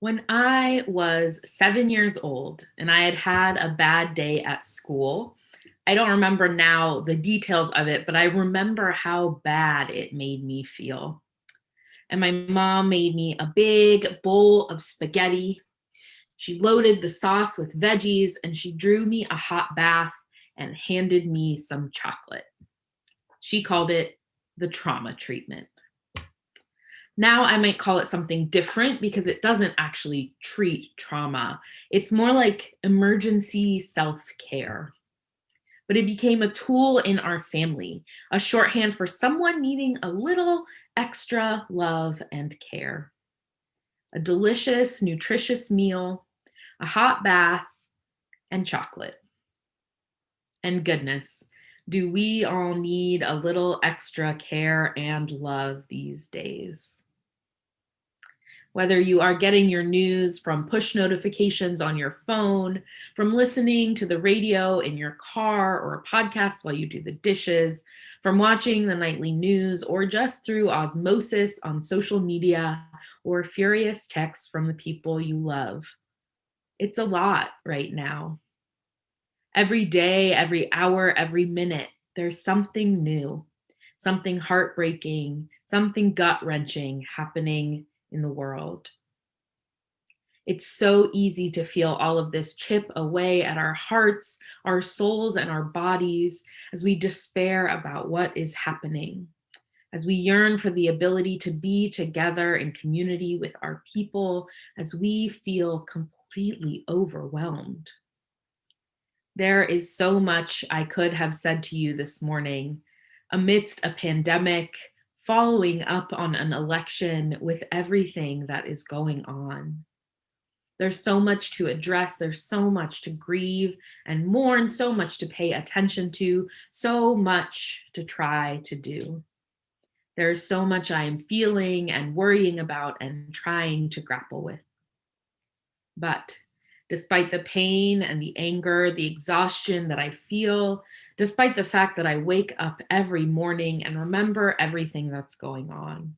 When I was 7 years old and I had had a bad day at school, I don't remember now the details of it, but I remember how bad it made me feel. And my mom made me a big bowl of spaghetti. She loaded the sauce with veggies and she drew me a hot bath and handed me some chocolate. She called it the trauma treatment. Now I might call it something different because it doesn't actually treat trauma. It's more like emergency self care. But it became a tool in our family, a shorthand for someone needing a little extra love and care. A delicious, nutritious meal, a hot bath, and chocolate. And goodness, do we all need a little extra care and love these days? Whether you are getting your news from push notifications on your phone, from listening to the radio in your car or a podcast while you do the dishes, from watching the nightly news, or just through osmosis on social media or furious texts from the people you love. It's a lot right now. Every day, every hour, every minute, there's something new, something heartbreaking, something gut wrenching happening in the world. It's so easy to feel all of this chip away at our hearts, our souls, and our bodies as we despair about what is happening, as we yearn for the ability to be together in community with our people, as we feel completely overwhelmed. There is so much I could have said to you this morning amidst a pandemic, following up on an election with everything that is going on. There's so much to address. There's so much to grieve and mourn, so much to pay attention to, so much to try to do. There's so much I am feeling and worrying about and trying to grapple with. But despite the pain and the anger, the exhaustion that I feel, despite the fact that I wake up every morning and remember everything that's going on,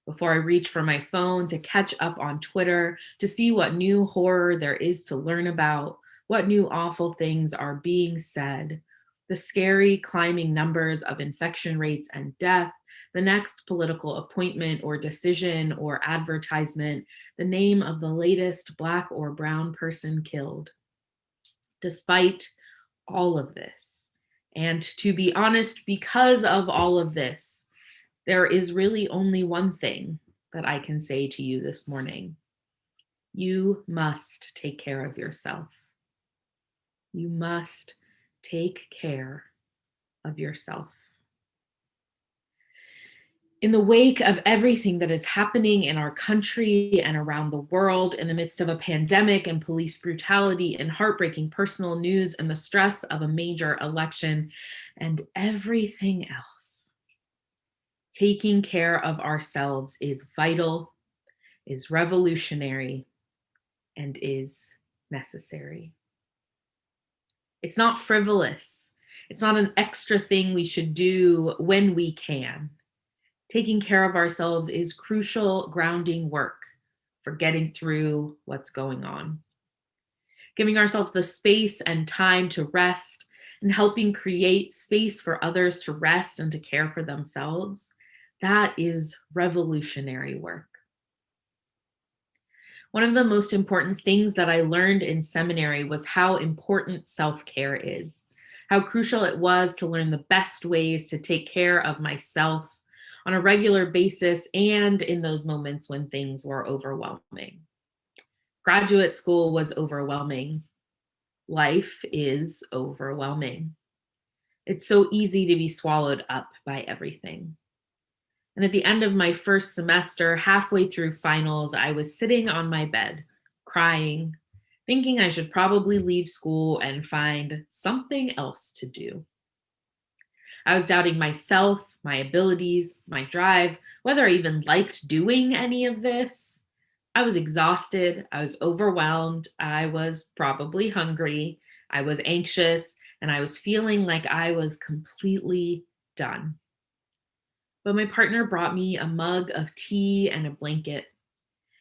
before I reach for my phone to catch up on Twitter to see what new horror there is to learn about, what new awful things are being said, the scary climbing numbers of infection rates and death, the next political appointment or decision or advertisement, the name of the latest Black or brown person killed. Despite all of this, and to be honest, because of all of this, there is really only one thing that I can say to you this morning. You must take care of yourself. You must take care of yourself. In the wake of everything that is happening in our country and around the world, in the midst of a pandemic and police brutality and heartbreaking personal news and the stress of a major election and everything else, taking care of ourselves is vital, is revolutionary, and is necessary. It's not frivolous. It's not an extra thing we should do when we can. Taking care of ourselves is crucial grounding work for getting through what's going on. Giving ourselves the space and time to rest and helping create space for others to rest and to care for themselves, that is revolutionary work. One of the most important things that I learned in seminary was how important self-care is, how crucial it was to learn the best ways to take care of myself on a regular basis and in those moments when things were overwhelming. Graduate school was overwhelming. Life is overwhelming. It's so easy to be swallowed up by everything. And at the end of my first semester, halfway through finals, I was sitting on my bed, crying, thinking I should probably leave school and find something else to do. I was doubting myself, my abilities, my drive, whether I even liked doing any of this. I was exhausted. I was overwhelmed. I was probably hungry. I was anxious, and I was feeling like I was completely done. But my partner brought me a mug of tea and a blanket.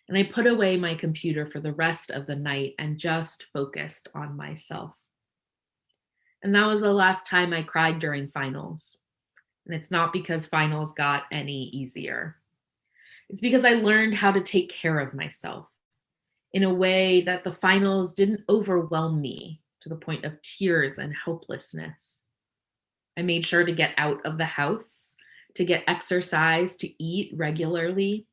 And I put away my computer for the rest of the night and just focused on myself. And that was the last time I cried during finals. And it's not because finals got any easier. It's because I learned how to take care of myself in a way that the finals didn't overwhelm me to the point of tears and helplessness. I made sure to get out of the house, to get exercise, to eat regularly.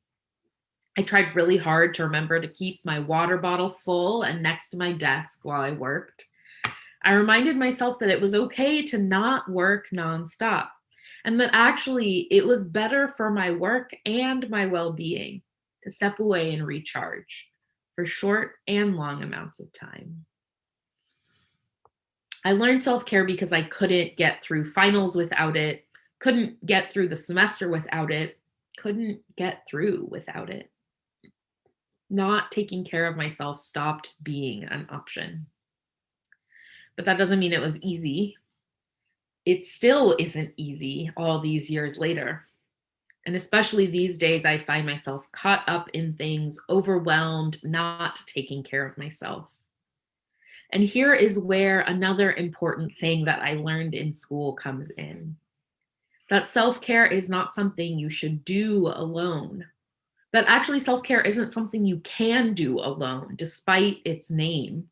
I tried really hard to remember to keep my water bottle full and next to my desk while I worked. I reminded myself that it was okay to not work nonstop and that actually it was better for my work and my well being to step away and recharge for short and long amounts of time. I learned self care because I couldn't get through finals without it, couldn't get through the semester without it, couldn't get through without it. Not taking care of myself stopped being an option. But that doesn't mean it was easy. It still isn't easy all these years later. And especially these days, I find myself caught up in things, overwhelmed, not taking care of myself. And here is where another important thing that I learned in school comes in. That self-care is not something you should do alone. That actually self-care isn't something you can do alone, despite its name.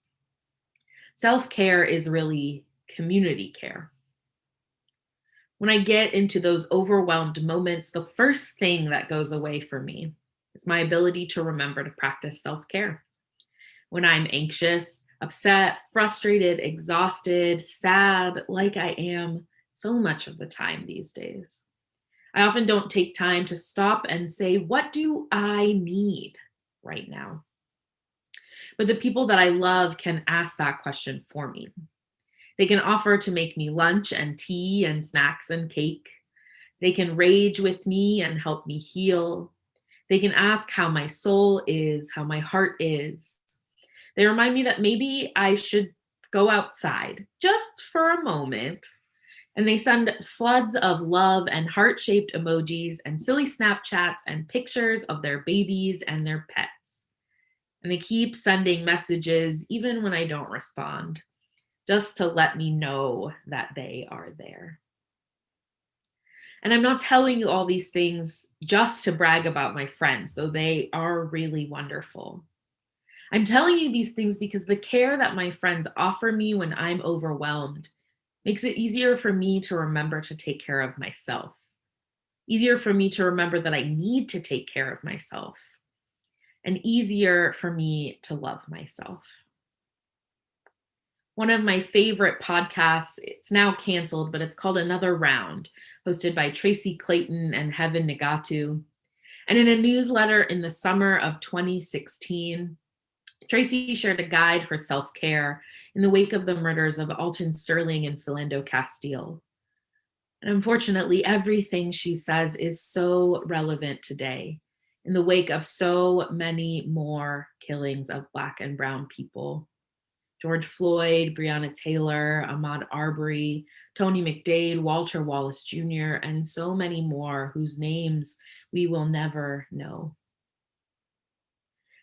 Self-care is really community care. When I get into those overwhelmed moments, the first thing that goes away for me is my ability to remember to practice self-care. When I'm anxious, upset, frustrated, exhausted, sad, like I am so much of the time these days, I often don't take time to stop and say, what do I need right now? But the people that I love can ask that question for me. They can offer to make me lunch and tea and snacks and cake. They can rage with me and help me heal. They can ask how my soul is, how my heart is. They remind me that maybe I should go outside just for a moment. And they send floods of love and heart-shaped emojis and silly Snapchats and pictures of their babies and their pets. And they keep sending messages even when I don't respond, just to let me know that they are there. And I'm not telling you all these things just to brag about my friends, though they are really wonderful. I'm telling you these things because the care that my friends offer me when I'm overwhelmed makes it easier for me to remember to take care of myself, easier for me to remember that I need to take care of myself, and easier for me to love myself. One of my favorite podcasts, it's now canceled, but it's called Another Round, hosted by Tracy Clayton and Heaven Nagatu. And in a newsletter in the summer of 2016, Tracy shared a guide for self-care in the wake of the murders of Alton Sterling and Philando Castile. And unfortunately, everything she says is so relevant today in the wake of so many more killings of Black and Brown people. George Floyd, Breonna Taylor, Ahmaud Arbery, Tony McDade, Walter Wallace Jr., and so many more whose names we will never know.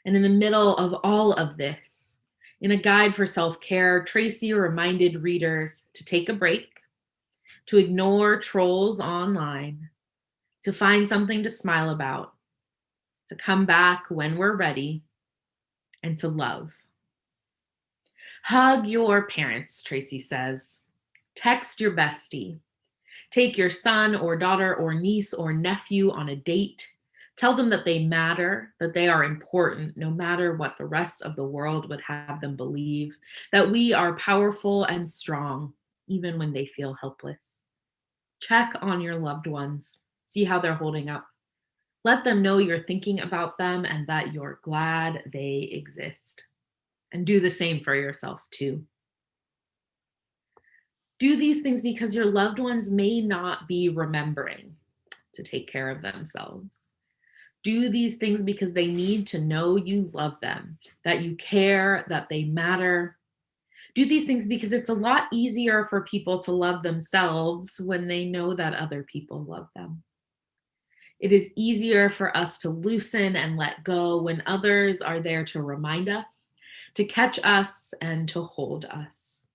And in the middle of all of this, in a guide for self-care, Tracy reminded readers to take a break, to ignore trolls online, to find something to smile about, to come back when we're ready, and to love. Hug your parents, Tracy says. Text your bestie. Take your son or daughter or niece or nephew on a date. Tell them that they matter, that they are important, no matter what the rest of the world would have them believe, that we are powerful and strong, even when they feel helpless. Check on your loved ones. See how they're holding up. Let them know you're thinking about them and that you're glad they exist. And do the same for yourself too. Do these things because your loved ones may not be remembering to take care of themselves. Do these things because they need to know you love them, that you care, that they matter. Do these things because it's a lot easier for people to love themselves when they know that other people love them. It is easier for us to loosen and let go when others are there to remind us, to catch us, and to hold us.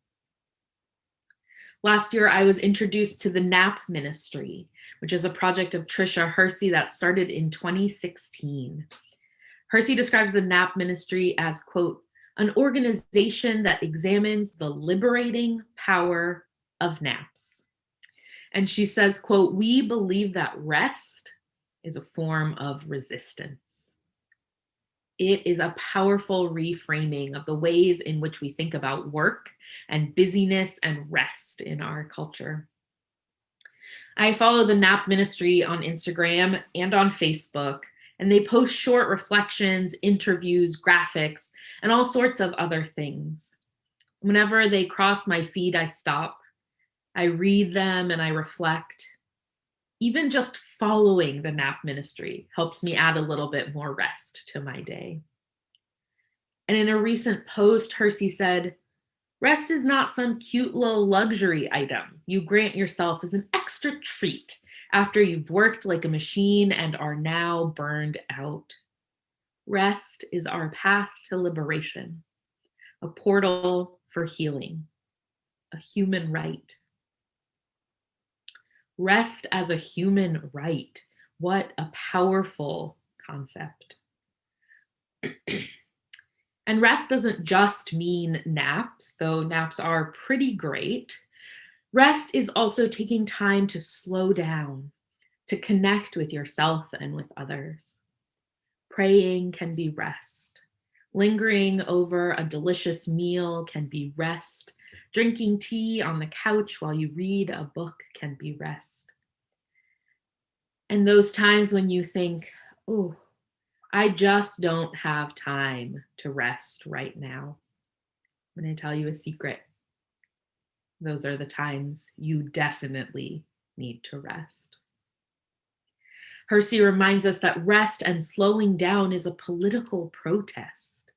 Last year, I was introduced to the Knapp Ministry, which is a project of Tricia Hersey that started in 2016. Hersey describes the Knapp Ministry as, quote, an organization that examines the liberating power of naps. And she says, quote, we believe that rest is a form of resistance. It is a powerful reframing of the ways in which we think about work and busyness and rest in our culture. I follow the Knapp Ministry on Instagram and on Facebook, and they post short reflections, interviews, graphics, and all sorts of other things. Whenever they cross my feed, I stop. I read them and I reflect. Even just following the Knapp Ministry helps me add a little bit more rest to my day. And in a recent post, Hersey said, rest is not some cute little luxury item you grant yourself as an extra treat after you've worked like a machine and are now burned out. Rest is our path to liberation, a portal for healing, a human right. Rest as a human right. What a powerful concept. And rest doesn't just mean naps, though naps are pretty great. Rest is also taking time to slow down, to connect with yourself and with others. Praying can be rest. Lingering over a delicious meal can be rest. Drinking tea on the couch while you read a book can be rest. And those times when you think, oh, I just don't have time to rest right now. I'm going to tell you a secret. Those are the times you definitely need to rest. Hersey reminds us that rest and slowing down is a political protest.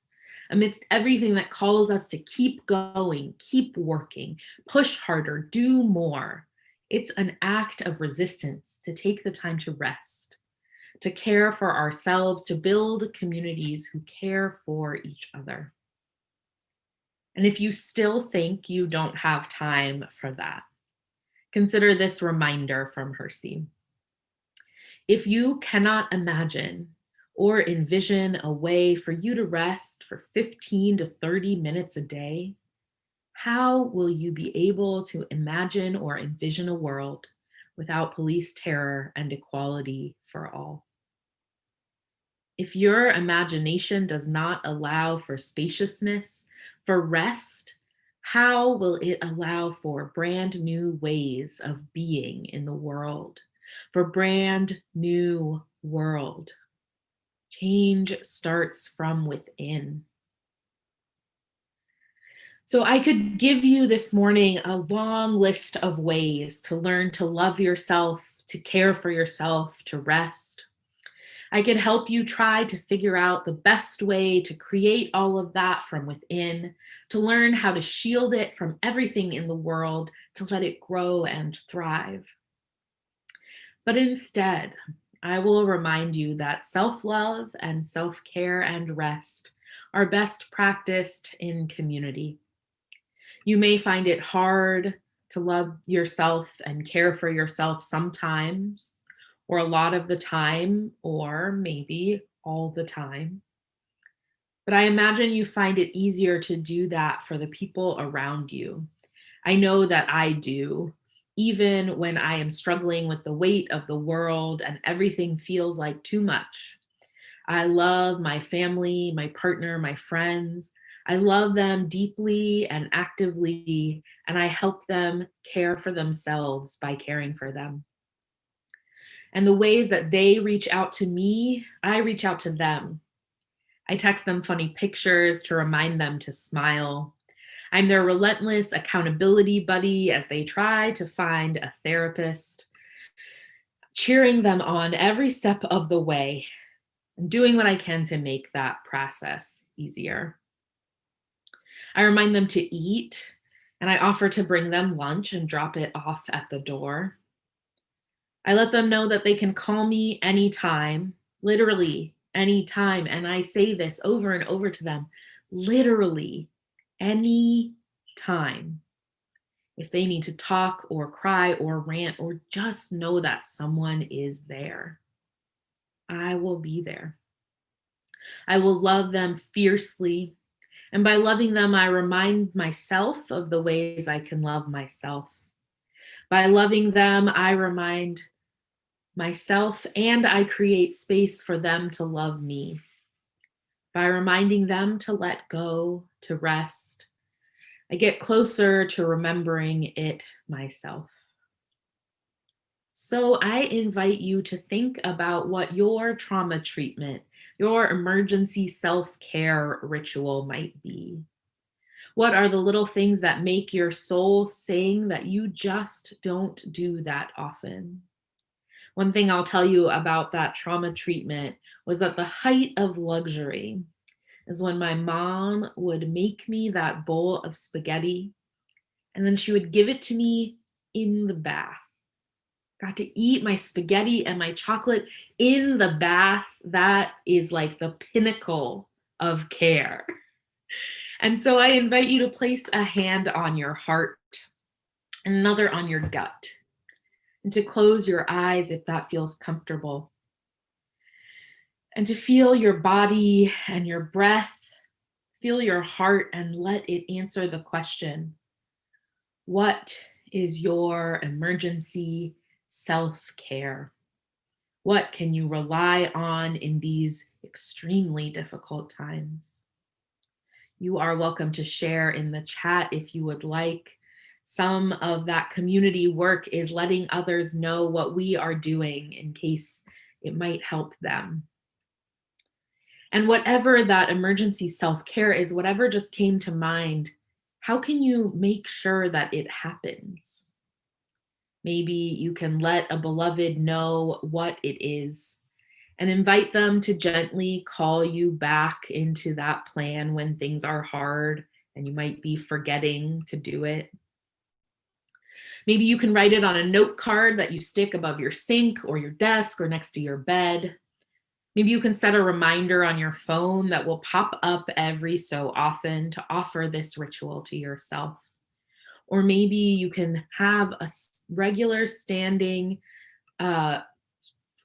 Amidst everything that calls us to keep going, keep working, push harder, do more, it's an act of resistance to take the time to rest, to care for ourselves, to build communities who care for each other. And if you still think you don't have time for that, consider this reminder from Hersey. If you cannot imagine or envision a way for you to rest for 15 to 30 minutes a day, how will you be able to imagine or envision a world without police terror and equality for all? If your imagination does not allow for spaciousness, for rest, how will it allow for brand new ways of being in the world, for brand new world? Change starts from within. So I could give you this morning a long list of ways to learn to love yourself, to care for yourself, to rest. I can help you try to figure out the best way to create all of that from within, to learn how to shield it from everything in the world, to let it grow and thrive. But instead, I will remind you that self-love and self-care and rest are best practiced in community. You may find it hard to love yourself and care for yourself sometimes, or a lot of the time, or maybe all the time. But I imagine you find it easier to do that for the people around you. I know that I do, even when I am struggling with the weight of the world and everything feels like too much. I love my family, my partner, my friends. I love them deeply and actively, and I help them care for themselves by caring for them. And the ways that they reach out to me, I reach out to them. I text them funny pictures to remind them to smile. I'm their relentless accountability buddy as they try to find a therapist, cheering them on every step of the way and doing what I can to make that process easier. I remind them to eat, and I offer to bring them lunch and drop it off at the door. I let them know that they can call me anytime, literally anytime. And I say this over and over to them, literally any time. If they need to talk or cry or rant or just know that someone is there, I will be there. I will love them fiercely. And by loving them, I remind myself of the ways I can love myself. By loving them, I remind myself and I create space for them to love me. By reminding them to let go, to rest, I get closer to remembering it myself. So I invite you to think about what your trauma treatment, your emergency self care ritual might be. What are the little things that make your soul sing that you just don't do that often? One thing I'll tell you about that trauma treatment was that the height of luxury is when my mom would make me that bowl of spaghetti and then she would give it to me in the bath. Got to eat my spaghetti and my chocolate in the bath. That is like the pinnacle of care. And so I invite you to place a hand on your heart and another on your gut, and to close your eyes if that feels comfortable, and to feel your body and your breath, feel your heart, and let it answer the question, what is your emergency self-care? What can you rely on in these extremely difficult times? You are welcome to share in the chat if you would like. Some of that community work is letting others know what we are doing in case it might help them. And whatever that emergency self-care is, whatever just came to mind, how can you make sure that it happens? Maybe you can let a beloved know what it is and invite them to gently call you back into that plan when things are hard and you might be forgetting to do it. Maybe you can write it on a note card that you stick above your sink or your desk or next to your bed. Maybe you can set a reminder on your phone that will pop up every so often to offer this ritual to yourself. Or maybe you can have a regular standing uh,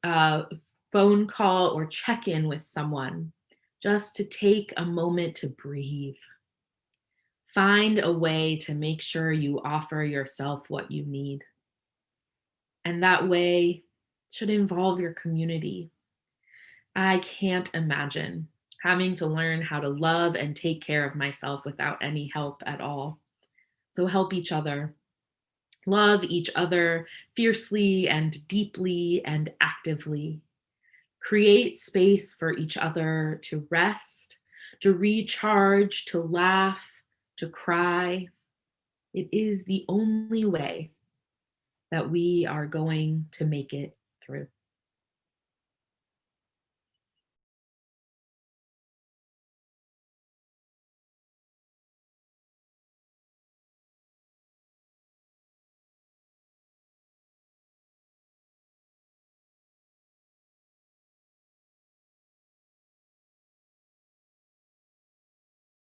uh, phone call or check in with someone just to take a moment to breathe. Find a way to make sure you offer yourself what you need. And that way should involve your community. I can't imagine having to learn how to love and take care of myself without any help at all. So help each other. Love each other fiercely and deeply and actively. Create space for each other to rest, to recharge, to laugh, to cry. It is the only way that we are going to make it through.